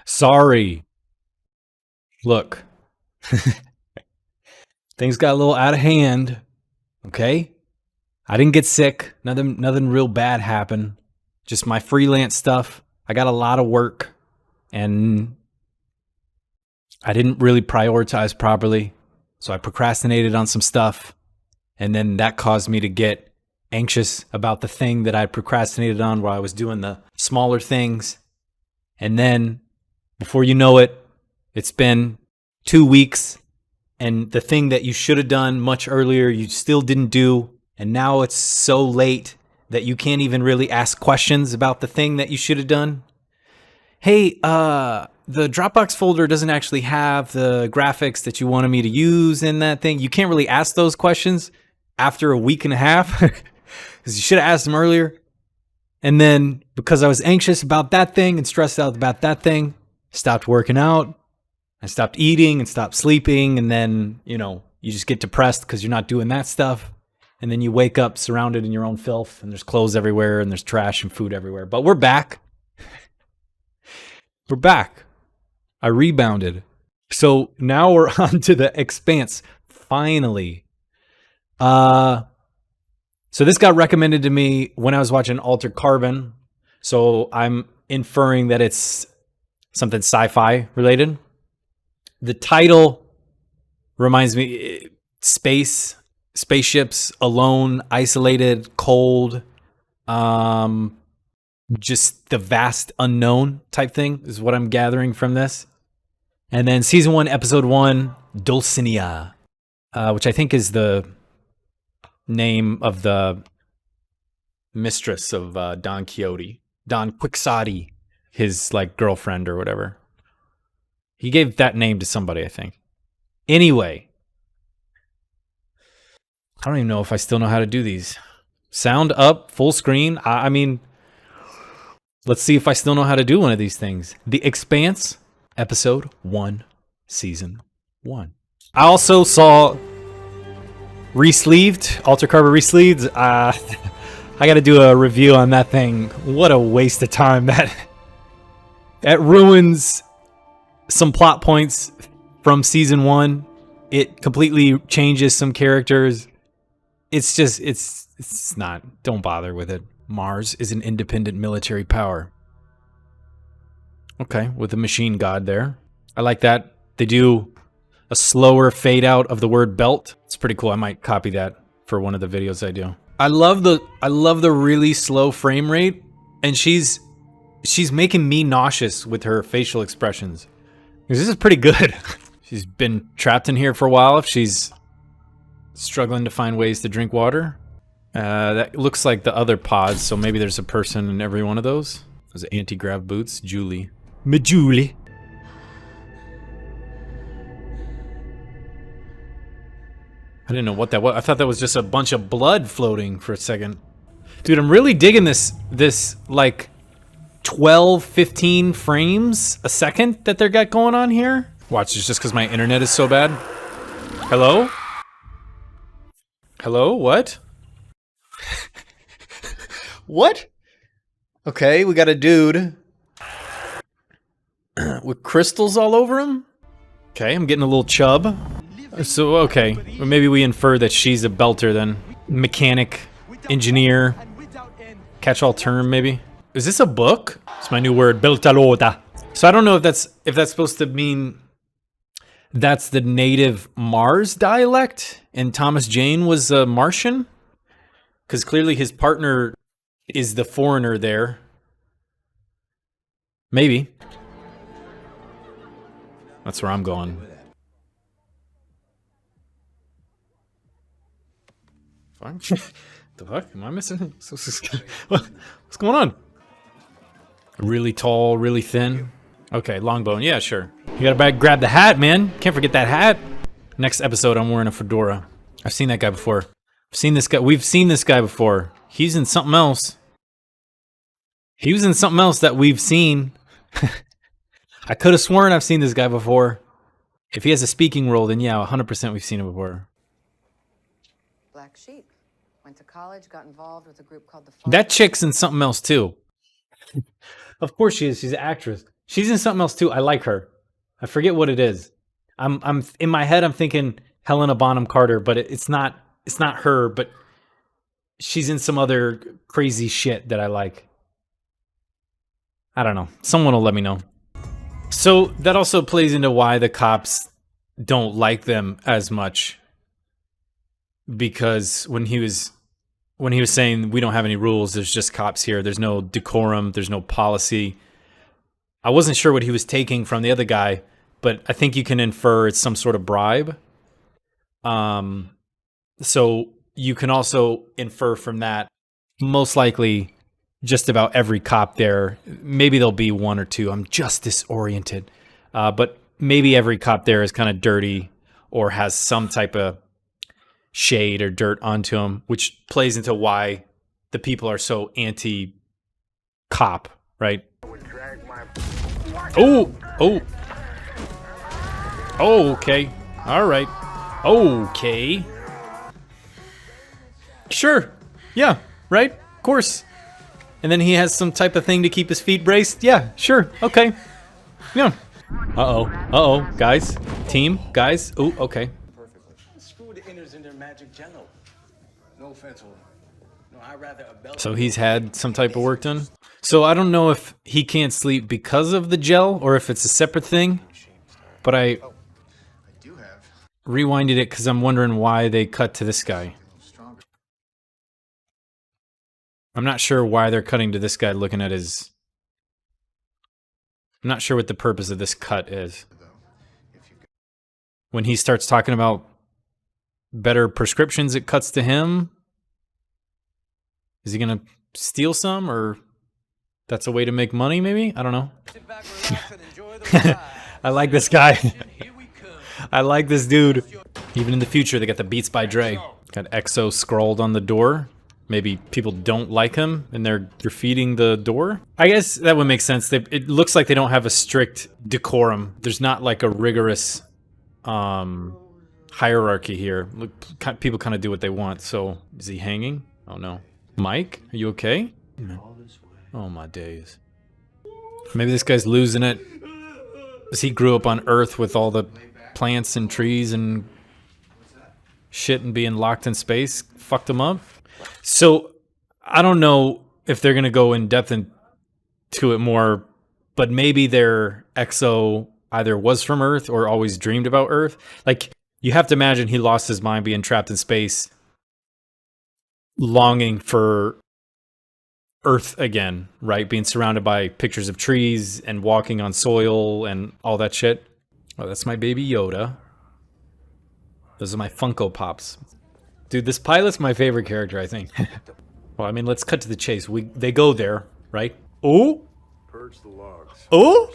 Sorry. Look, things got a little out of hand. Okay? I didn't get sick. Nothing real bad happened. Just my freelance stuff. I got a lot of work and I didn't really prioritize properly. So I procrastinated on some stuff. And then that caused me to get anxious about the thing that I procrastinated on while I was doing the smaller things. And then before you know it, it's been 2 weeks and the thing that you should have done much earlier, you still didn't do. And now it's so late that you can't even really ask questions about the thing that you should have done. Hey, the Dropbox folder doesn't actually have the graphics that you wanted me to use in that thing. You can't really ask those questions after a week and a half because you should have asked them earlier. And then because I was anxious about that thing and stressed out about that thing, stopped working out. I stopped eating and stopped sleeping. And then, you just get depressed because you're not doing that stuff. And then you wake up surrounded in your own filth and there's clothes everywhere and there's trash and food everywhere. But we're back. We're back. I rebounded. So now we're on to the Expanse. Finally. So this got recommended to me when I was watching Altered Carbon. So I'm inferring that it's something sci-fi related. The title reminds me spaceships, alone, isolated, cold, just the vast unknown type thing is what I'm gathering from this. And then season 1, episode 1, Dulcinea, which I think is the name of the mistress of Don Quixote, Don Quixote, his girlfriend or whatever. He gave that name to somebody, I think. Anyway, I don't even know if I still know how to do these. Sound up, full screen. I mean, let's see if I still know how to do one of these things. The Expanse, episode 1, season 1. I also saw Resleeved, Altered Carbon Resleeved. I got to do a review on that thing. What a waste of time. That ruins some plot points from season 1. It completely changes some characters. It's just, it's not, don't bother with it. Mars is an independent military power. Okay, with the machine god there. I like that. They do a slower fade out of the word belt. It's pretty cool. I might copy that for one of the videos I do. I love the really slow frame rate, and she's making me nauseous with her facial expressions. This is pretty good. She's been trapped in here for a while. If she's struggling to find ways to drink water. That looks like the other pods, so maybe there's a person in every one of those. Those anti-grav boots. Julie. Julie. I didn't know what that was. I thought that was just a bunch of blood floating for a second. Dude, I'm really digging this 12, 15 frames a second that they got going on here. Watch, it's just because my internet is so bad. Hello? Hello? What? What? Okay, we got a dude with crystals all over him. Okay, I'm getting a little chub. So, okay, or maybe we infer that she's a belter then. Mechanic, engineer, catch-all term maybe. Is this a book? It's my new word, beltalota. So I don't know if that's supposed to mean that's the native Mars dialect and Thomas Jane was a Martian? Because clearly his partner is the foreigner there. Maybe. That's where I'm going. Fine. The fuck? Am I missing? What's going on? Really tall, really thin. Okay, long bone. Yeah, sure. You gotta grab the hat, man. Can't forget that hat. Next episode, I'm wearing a fedora. I've seen that guy before. I've seen this guy. We've seen this guy before. He's in something else. He was in something else that we've seen. I could have sworn I've seen this guy before. If he has a speaking role, then yeah, 100% we've seen him before. Black sheep. Went to college, got involved with a group called the That chick's in something else too. Of course she is. She's an actress. She's in something else too. I like her. I forget what it is. I'm in my head. I'm thinking Helena Bonham Carter, but it's not. It's not her. But she's in some other crazy shit that I like. I don't know. Someone will let me know. So that also plays into why the cops don't like them as much. Because when he was saying we don't have any rules, there's just cops here. There's no decorum. There's no policy. I wasn't sure what he was taking from the other guy, but I think you can infer it's some sort of bribe. So you can also infer from that, most likely, just about every cop there. Maybe there'll be one or two. I'm justice oriented, but maybe every cop there is kind of dirty or has some type of shade or dirt onto him, which plays into why the people are so anti-cop, right? Oh, okay, all right, okay, sure, yeah, right, of course. And then he has some type of thing to keep his feet braced. Yeah, sure, okay, yeah. Uh-oh, guys, team, guys. Oh, okay. Screw the inners in their magic jello. No offense, Holden. No, I'd rather a belt. So he's had some type of work done. So I don't know if he can't sleep because of the gel or if it's a separate thing. But I rewinded it because I'm wondering why they cut to this guy. I'm not sure why they're cutting to this guy looking at his... I'm not sure what the purpose of this cut is. When he starts talking about better prescriptions, it cuts to him. Is he gonna steal some, or that's a way to make money, maybe? I don't know. I like this guy. I like this dude. Even in the future, they got the Beats by Dre. Got EXO scrawled on the door. Maybe people don't like him and they're graffitiing the door. I guess that would make sense. It looks like they don't have a strict decorum. There's not like a rigorous hierarchy here. Look, people kind of do what they want. So is he hanging? Oh no. Mike, are you okay? No. Oh my days. Maybe this guy's losing it. Because he grew up on Earth with all the plants and trees and shit, and being locked in space fucked him up. So I don't know if they're gonna go in depth into it more, but maybe their EXO either was from Earth or always dreamed about Earth. Like, you have to imagine he lost his mind being trapped in space, longing for Earth again, right? Being surrounded by pictures of trees and walking on soil and all that shit. Oh, that's my baby Yoda. Those are my Funko Pops. Dude, this pilot's my favorite character, I think. Well, I mean, let's cut to the chase. They go there, right? Oh! Purge the logs. Oh!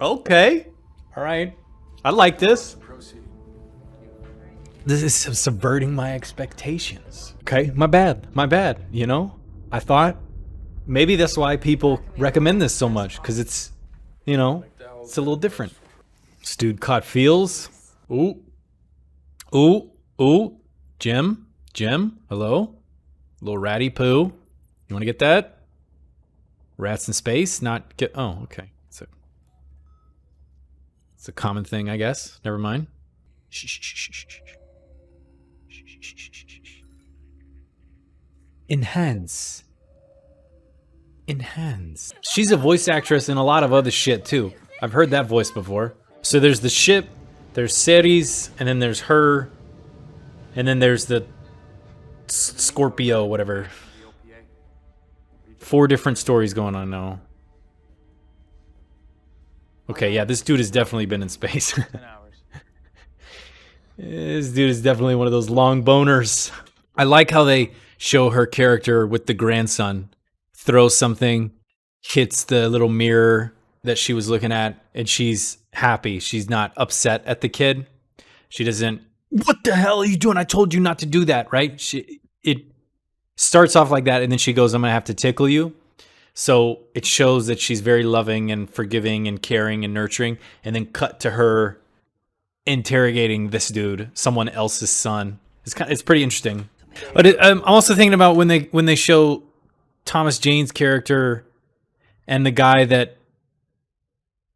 Okay. All right. I like this. This is subverting my expectations. Okay, my bad. You know, I thought maybe that's why people recommend this so much, because it's, you know, it's a little different. This dude caught feels. Ooh. Jim, hello? Little ratty poo. You want to get that? Rats in space, not get. Oh, okay. It's a common thing, I guess. Never mind. Shh. Enhance. She's a voice actress in a lot of other shit too. I've heard that voice before. So there's the ship, there's Ceres, and then there's her, and then there's the Scorpio, whatever. 4 different stories going on now. Okay, yeah, this dude has definitely been in space. This dude is definitely one of those long boners. I like how they show her character with the grandson. Throws something, hits the little mirror that she was looking at, and she's happy. She's not upset at the kid. She doesn't, what the hell are you doing? I told you not to do that, right? It starts off like that, and then she goes, I'm gonna have to tickle you. So it shows that she's very loving and forgiving and caring and nurturing, and then cut to her interrogating this dude, someone else's son. It's pretty interesting. But I'm also thinking about when they show Thomas Jane's character and the guy that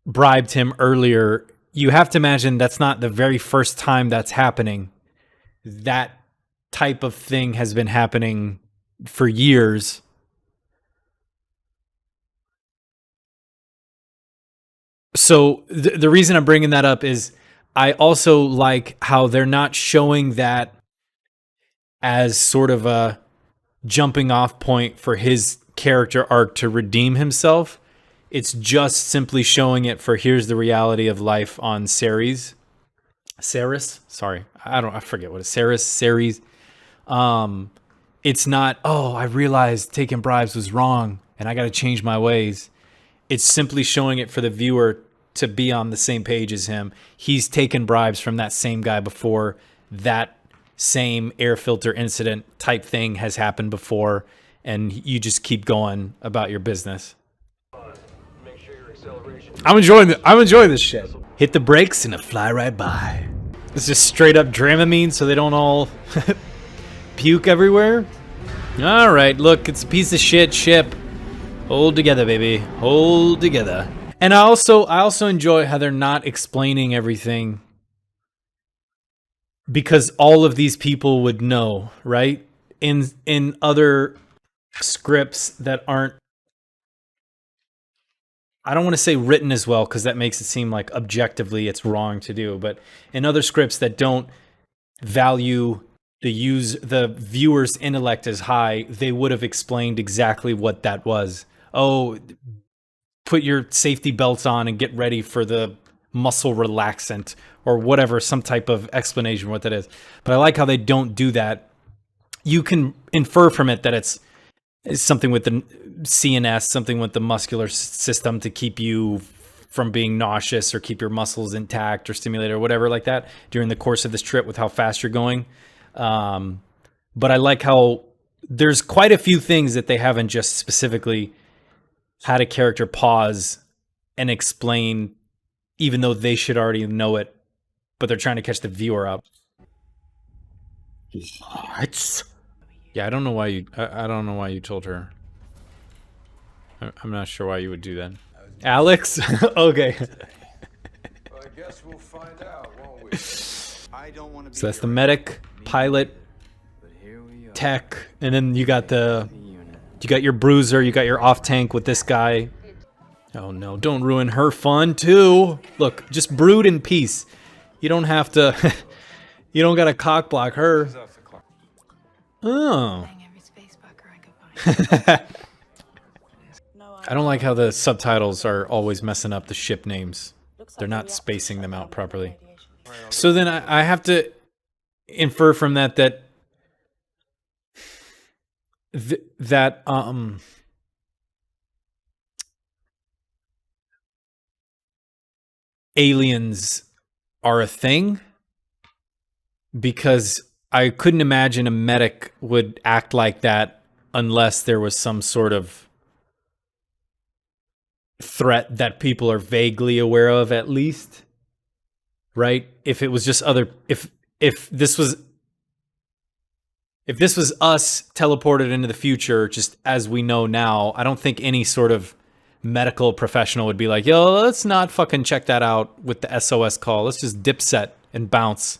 bribed him earlier, you have to imagine that's not the very first time that's happening. That type of thing has been happening for years. So the reason I'm bringing that up is I also like how they're not showing that as sort of a jumping off point for his character arc to redeem himself. It's just simply showing it for here's the reality of life on Ceres. Ceres? Sorry. I forget what it's. Ceres. It's not, oh, I realized taking bribes was wrong and I got to change my ways. It's simply showing it for the viewer to be on the same page as him. He's taken bribes from that same guy before. That same air filter incident type thing has happened before, and you just keep going about your business. I'm enjoying this shit. Hit the brakes and it'll fly right by. It's just straight up Dramamine so they don't all puke everywhere. All right, look, it's a piece of shit ship. Hold together, baby. Hold together. And I also enjoy how they're not explaining everything because all of these people would know, right? In other scripts that aren't, I don't want to say written as well because that makes it seem like objectively it's wrong to do, but in other scripts that don't value the viewer's intellect as high, they would have explained exactly what that was. Oh, put your safety belts on and get ready for the muscle relaxant or whatever, some type of explanation what that is. But I like how they don't do that. You can infer from it that it's something with the CNS, something with the muscular system to keep you from being nauseous or keep your muscles intact or stimulated or whatever like that during the course of this trip with how fast you're going. But I like how there's quite a few things that they haven't just specifically had a character pause and explain, even though they should already know it, but they're trying to catch the viewer up. What? Yeah, I don't know why you told her. I'm not sure why you would do that. Alex? Okay. Well, I guess we'll find out, won't we? I don't want to be So that's the medic, pilot, tech, and then you got your bruiser, you got your off tank with this guy. Oh no, don't ruin her fun too. Look, just brood in peace. You don't have to you don't gotta cock block her. Oh. I don't like how the subtitles are always messing up the ship names. They're not spacing them out properly. So then I have to infer from that aliens are a thing, because I couldn't imagine a medic would act like that unless there was some sort of threat that people are vaguely aware of, at least, right? If it was just if this was us teleported into the future just as we know now, I don't think any sort of medical professional would be like, yo, let's not fucking check that out with the SOS call. Let's just dip set and bounce.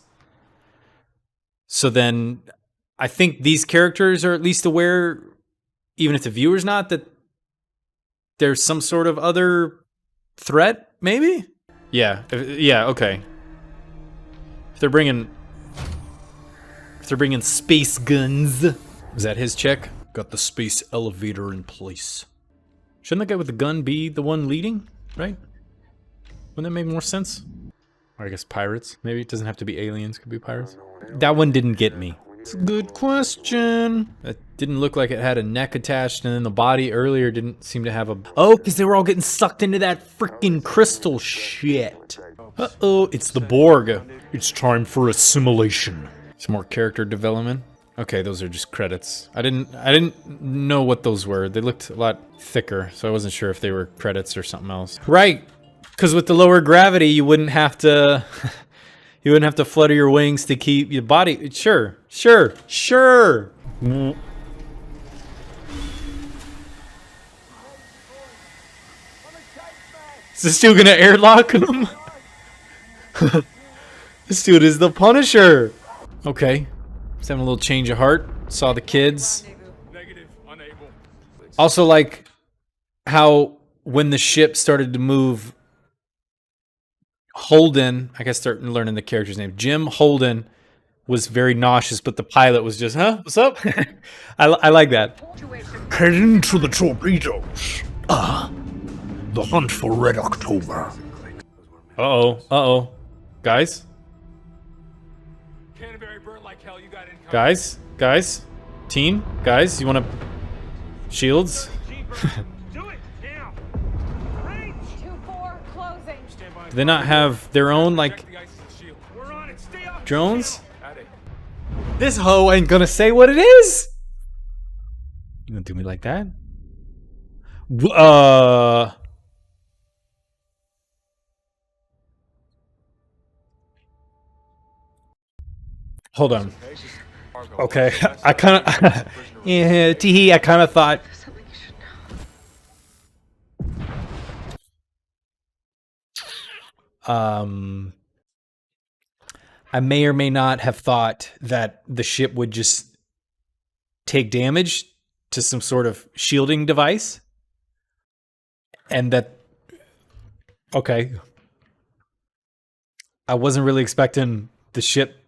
So then I think these characters are at least aware, even if the viewer's not, that there's some sort of other threat, maybe? Yeah, okay. If they're bringing space guns. Is that his check? Got the space elevator in place. Shouldn't the guy with the gun be the one leading, right? Wouldn't that make more sense? Or I guess pirates. Maybe it doesn't have to be aliens, could be pirates. That one didn't get me. It's a good question. It didn't look like it had a neck attached, and then the body earlier didn't seem to have a... Oh, because they were all getting sucked into that freaking crystal shit. Uh-oh, it's the Borg. It's time for assimilation. Some more character development. Okay, those are just credits. I didn't know what those were. They looked a lot thicker, so I wasn't sure if they were credits or something else. Right, because with the lower gravity, you wouldn't have to flutter your wings to keep your body. Sure. Is this dude gonna airlock him? This dude is the Punisher. Okay. Just having a little change of heart. Saw the kids. Also, like how when the ship started to move, Holden, I guess start learning the character's name. Jim Holden was very nauseous, but the pilot was just, huh? What's up? I like that. Head into the torpedoes. The hunt for Red October. Uh-oh. Uh-oh. Guys? Canterbury burnt like hell. You got income. Guys? Team? Guys, you want to... Shields? Do it now. Range. 2-4 closing. Do they not have their own, like, The ice is the shield. We're on it. Stay up. drones? At it. This hoe ain't gonna say what it is. You gonna do me like that? Hold on. Okay, I kind of, yeah, teehee. I kind of thought. Something you should know. I may or may not have thought that the ship would just take damage to some sort of shielding device. And that, okay. I wasn't really expecting the ship.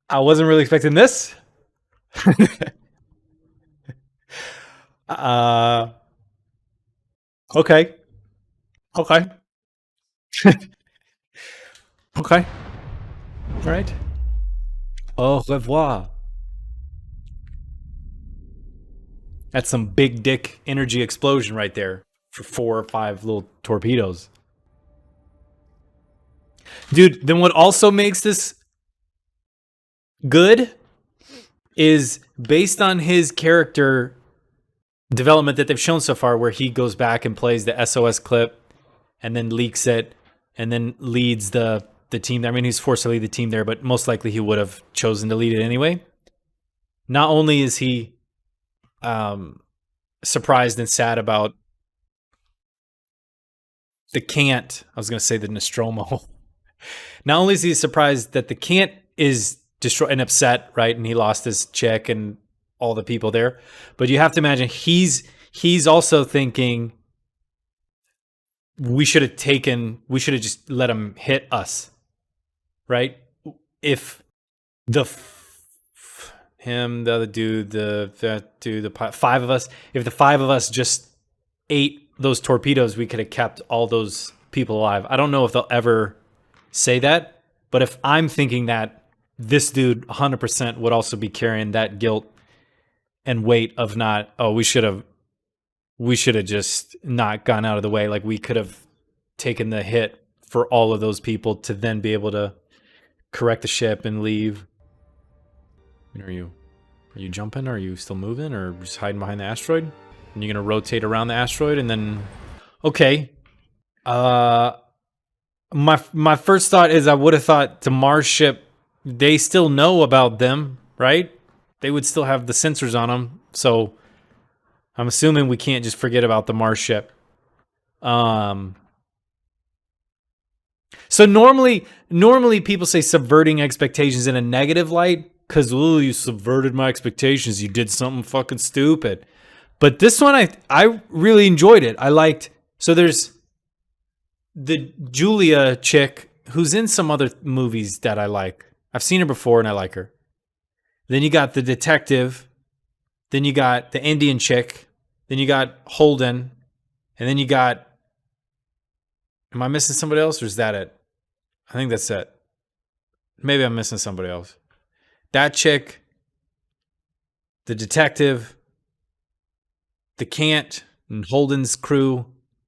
I wasn't really expecting this. Okay. Okay. Okay. All right. Au revoir. That's some big dick energy explosion right there for 4 or 5 little torpedoes. Dude, then what also makes this good is based on his character development that they've shown so far, where he goes back and plays the SOS clip and then leaks it and then leads the team. I mean, he's forced to lead the team there, but most likely he would have chosen to lead it anyway. Not only is he surprised and sad about the Cant, I was going to say the Nostromo. Not only is he surprised that the Cant is destroyed and upset, right? And he lost his chick and all the people there. But you have to imagine he's also thinking we should have just let him hit us. Right? If the other dude, the 5 of us, if the 5 of us just ate those torpedoes, we could have kept all those people alive. I don't know if they'll ever say that, but if I'm thinking that, this dude 100% would also be carrying that guilt and weight of not, oh, we should have just not gone out of the way. Like, we could have taken the hit for all of those people to then be able to correct the ship and leave. Are you jumping? Are you still moving, or just hiding behind the asteroid? And you're gonna rotate around the asteroid and then, okay. My first thought is I would have thought the Mars ship, they still know about them, right? They would still have the sensors on them, so I'm assuming we can't just forget about the Mars ship. So normally people say subverting expectations in a negative light because, ooh, you subverted my expectations. You did something fucking stupid. But this one, I really enjoyed it. I liked, so there's the Julia chick who's in some other movies that I like. I've seen her before and I like her. Then you got the detective. Then you got the Indian chick. Then you got Holden. And then you got, am I missing somebody else or is that it? I think that's it. Maybe I'm missing somebody else. That chick, the detective, the Cant, and Holden's crew,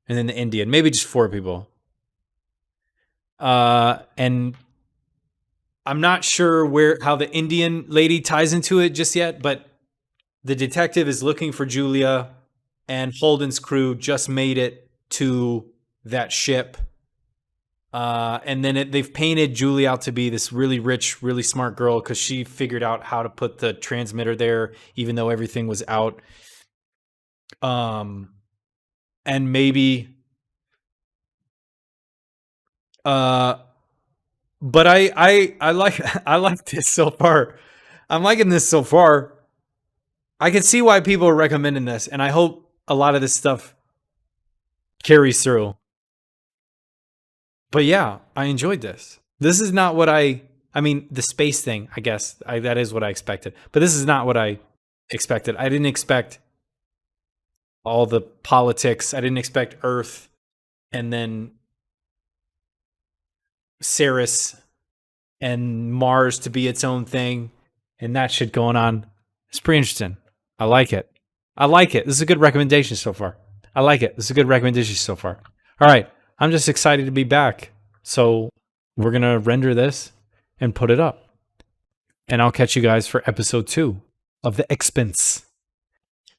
and then the Indian. Maybe just 4 people. And I'm not sure how the Indian lady ties into it just yet, but the detective is looking for Julia, and Holden's crew just made it to that ship. And then they've painted Julie out to be this really rich, really smart girl because she figured out how to put the transmitter there, even though everything was out. and maybe but I like I like this so far. I'm liking this so far. I can see why people are recommending this, and I hope a lot of this stuff carries through. But yeah, I enjoyed this. This is not what I mean, the space thing, I guess. That is what I expected. But this is not what I expected. I didn't expect all the politics. I didn't expect Earth and then Ceres and Mars to be its own thing and that shit going on. It's pretty interesting. I like it. I like it. This is a good recommendation so far. I like it. This is a good recommendation so far. All right. I'm just excited to be back. So we're going to render this and put it up. And I'll catch you guys for episode 2 of The Expanse.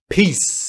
Peace.